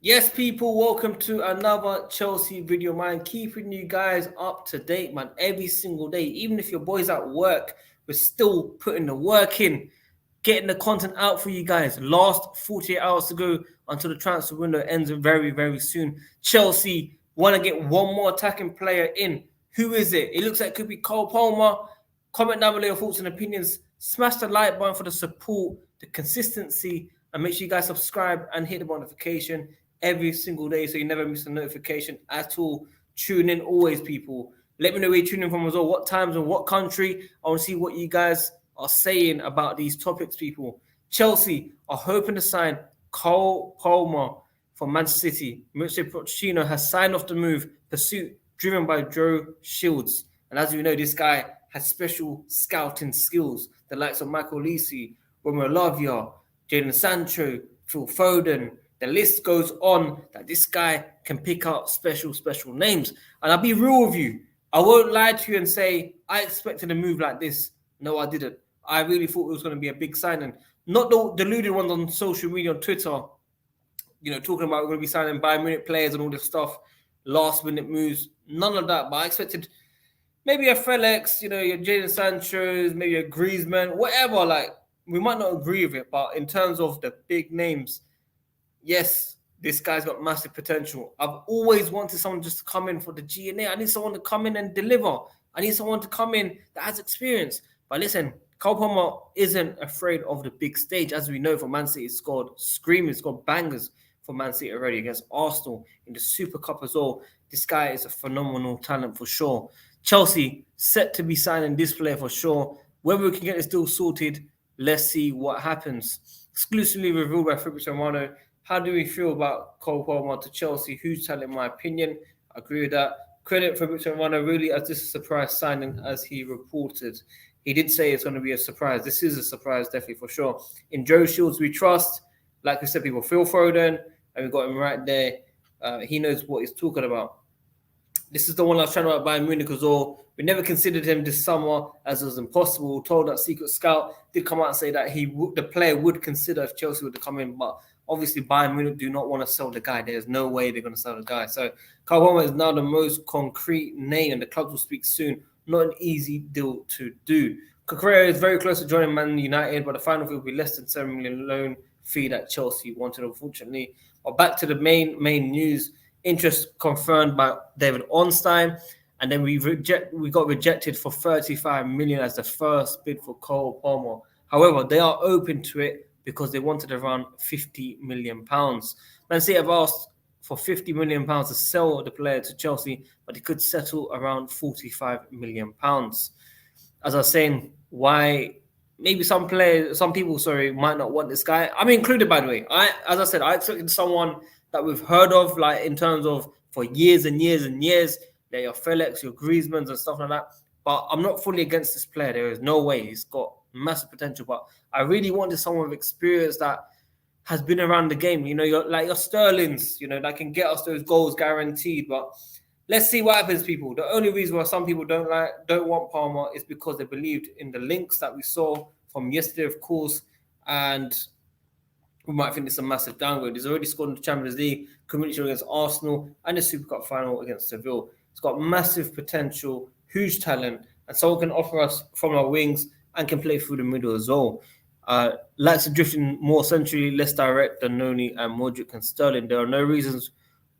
Yes, people, welcome to another Chelsea video, man. Keeping you guys up to date, man, every single day. Even if your boy's at work, we're still putting the work in, getting the content out for you guys. Last 48 hours to go until the transfer window ends very, very soon. Chelsea want to get one more attacking player in. Who is it? It looks like it could be Cole Palmer. Comment down below your thoughts and opinions. Smash the like button for the support, the consistency, and make sure you guys subscribe and hit the notification every single day so you never miss a notification at all. Tune in always, people. Let me know where you're tuning in from as well, what times and what country. I want to see what you guys are saying about these topics, people. Chelsea are hoping to sign Cole Palmer from Manchester City. Mauricio Pochettino has signed off the move, pursuit driven by Joe Shields. And as you know, this guy has special scouting skills. The likes of Michael Olise, Romeo Lavia, Jadon Sancho, Phil Foden. The list goes on that this guy can pick out special names. And I'll be real with you. I won't lie to you and say I expected a move like this. No, I didn't. I really thought it was going to be a big signing. Not the deluded ones on social media, on Twitter, talking about we're going to be signing Bayern Munich players and all this stuff, last minute moves. None of that. But I expected maybe a Felix, your Jadon Sancho's, maybe a Griezmann, whatever. Like, we might not agree with it, but in terms of the big names, yes, this guy's got massive potential. I've always wanted someone just to come in for the G&A. I need someone to come in and deliver. I need someone to come in that has experience. But listen, Cole Palmer isn't afraid of the big stage. As we know, for Man City, he's scored bangers for Man City already against Arsenal in the Super Cup as well. This guy is a phenomenal talent for sure. Chelsea set to be signing this player for sure. Whether we can get this deal sorted, let's see what happens. Exclusively revealed by Fabrizio Romano. How do we feel about Cole Palmer to Chelsea? Huge talent, in my opinion. I agree with that. Credit Fabrizio Romano really as this is a surprise signing, as he reported. He did say it's going to be a surprise. This is a surprise, definitely, for sure. In Joe Shields, we trust. Like we said, people, Phil Foden, and we got him right there. He knows what he's talking about. This is the one I was trying to about Bayern Munich as well. We never considered him this summer as it was impossible. Told that Secret Scout did come out and say that the player would consider if Chelsea were to come in, but obviously Bayern Munich do not want to sell the guy. There's no way they're going to sell the guy. So Cole Palmer is now the most concrete name, and the club will speak soon. Not an easy deal to do. Cucurella is very close to joining Man United, but the final fee will be less than $7 million loan fee that Chelsea wanted, unfortunately. But back to the main news. Interest confirmed by David Ornstein, and then we got rejected for 35 million as the first bid for Cole Palmer. However, they are open to it because they wanted around 50 million pounds. Man City have asked for 50 million pounds to sell the player to Chelsea, but they could settle around 45 million pounds. As I was saying, why maybe some people might not want this guy. I'm included, by the way. As I said, I expected someone that we've heard of, like in terms of for years and years and years. They're your Felix, your Griezmanns and stuff like that. But I'm not fully against this player. There is no way. He's got massive potential. But I really wanted someone with experience that has been around the game. Your Sterlings, that can get us those goals guaranteed. But let's see what happens, people. The only reason why some people don't want Palmer is because they believed in the links that we saw from yesterday, of course, and we might think it's a massive downgrade. He's already scored in the Champions League, Community against Arsenal, and the Super Cup final against Seville. He's got massive potential, huge talent, and someone can offer us from our wings and can play through the middle as well. Likes to drifting more centrally, less direct than Noni and Modric and Sterling. There are no reasons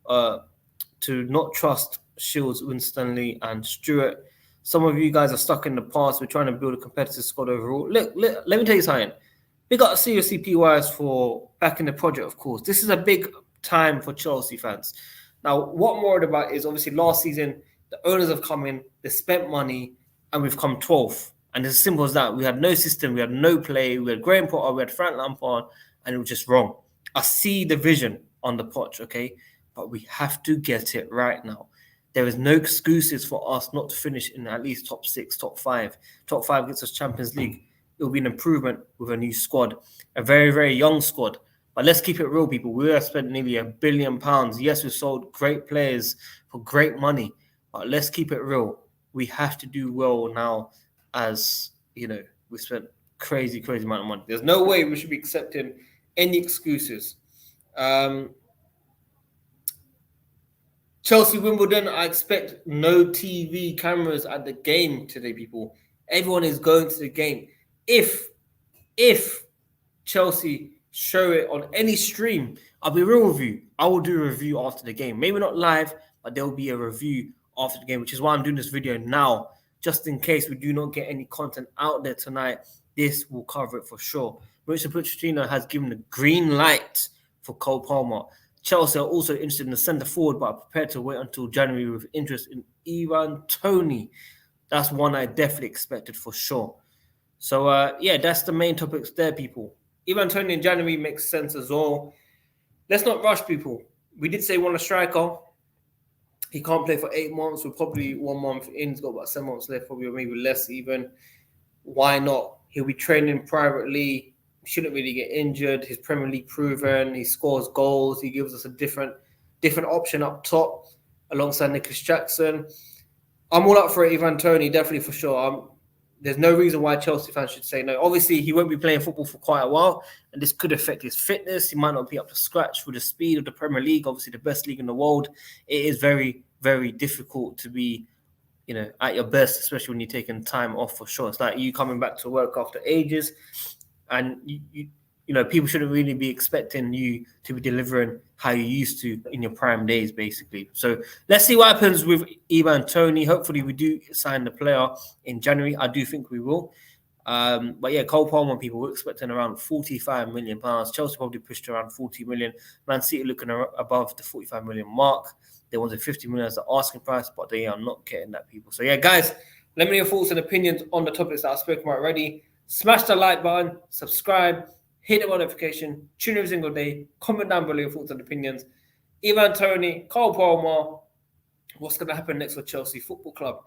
to not trust Shields, Winstanley, and Stewart. Some of you guys are stuck in the past. We're trying to build a competitive squad overall. Look, let me tell you something. We got COCPYs for back in the project, of course. This is a big time for Chelsea fans. Now, what I'm worried about is obviously last season, the owners have come in, they spent money, and we've come 12th. And it's as simple as that. We had no system, we had no play, we had Graham Potter, we had Frank Lampard, and it was just wrong. I see the vision on the pitch, okay? But we have to get it right now. There is no excuses for us not to finish in at least top 6, top 5. Top 5 gets us Champions League. It will be an improvement with a new squad, a very, very young squad. But let's keep it real, people. We have spent nearly £1 billion. Yes, we've sold great players for great money, but let's keep it real. We have to do well now, as we spent crazy amount of money. There's no way we should be accepting any excuses. Chelsea Wimbledon, I expect no TV cameras at the game today, people. Everyone is going to the game. If Chelsea show it on any stream, I'll be real with you. I will do a review after the game. Maybe not live, but there will be a review after the game, which is why I'm doing this video now. Just in case we do not get any content out there tonight, this will cover it for sure. Mauricio Pochettino has given the green light for Cole Palmer. Chelsea are also interested in the centre forward, but are prepared to wait until January with interest in Ivan Toney. That's one I definitely expected for sure. So, yeah, that's the main topics there, people. Ivan Toney in January makes sense as well. Let's not rush, people. We did say we want a striker. He can't play for 8 months. We're probably 1 month in. He's got about 7 months left, probably, or maybe less even. Why not? He'll be training privately. Shouldn't really get injured. He's Premier League proven. He scores goals. He gives us a different option up top alongside Nicholas Jackson. I'm all up for it, Ivan Toney, definitely for sure. There's no reason why Chelsea fans should say no. Obviously, he won't be playing football for quite a while, and this could affect his fitness. He might not be up to scratch with the speed of the Premier League, obviously the best league in the world. It is very, very difficult to be, at your best, especially when you're taking time off for sure. It's like you coming back to work after ages, and people shouldn't really be expecting you to be delivering how you used to in your prime days, basically. So let's see what happens with Ivan Toney. Hopefully we do sign the player in January. I do think we will. But yeah, Cole Palmer, people, we're expecting around £45 million. Chelsea probably pushed around 40 million. Man City looking above the 45 million mark. They wanted 50 million as the asking price, but they are not getting that, people. So yeah, guys, let me know your thoughts and opinions on the topics that I've spoken about already. Smash the like button, subscribe, hit the notification, tune every single day, comment down below your thoughts and opinions. Ivan Toney, Cole Palmer, what's going to happen next for Chelsea Football Club?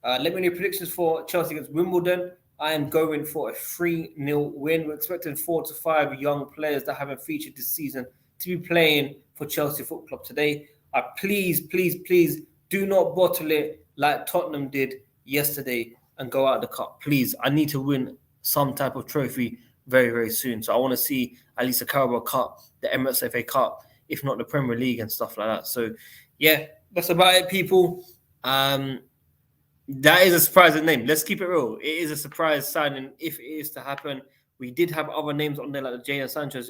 Let me know your predictions for Chelsea against Wimbledon. I am going for a 3-0 win. We're expecting 4 to 5 young players that haven't featured this season to be playing for Chelsea Football Club today. Please, please, please do not bottle it like Tottenham did yesterday and go out of the cup. Please, I need to win some type of trophy very, very soon. So I want to see at least the Carabao Cup, the Emirates FA Cup, if not the Premier League and stuff like that. So, yeah, that's about it, people. That is a surprising name. Let's keep it real. It is a surprise signing if it is to happen. We did have other names on there like Jadon Sancho,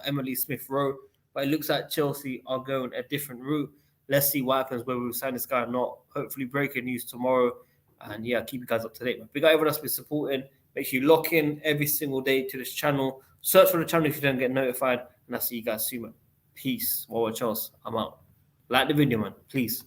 Emily Smith-Rowe, but it looks like Chelsea are going a different route. Let's see what happens, whether we sign this guy or not. Hopefully breaking news tomorrow. And yeah, keep you guys up to date. Big up everyone else been supporting. Make sure you lock in every single day to this channel. Search for the channel if you don't get notified. And I'll see you guys soon, man. Peace. Chelsea, I'm out. Like the video, man. Please.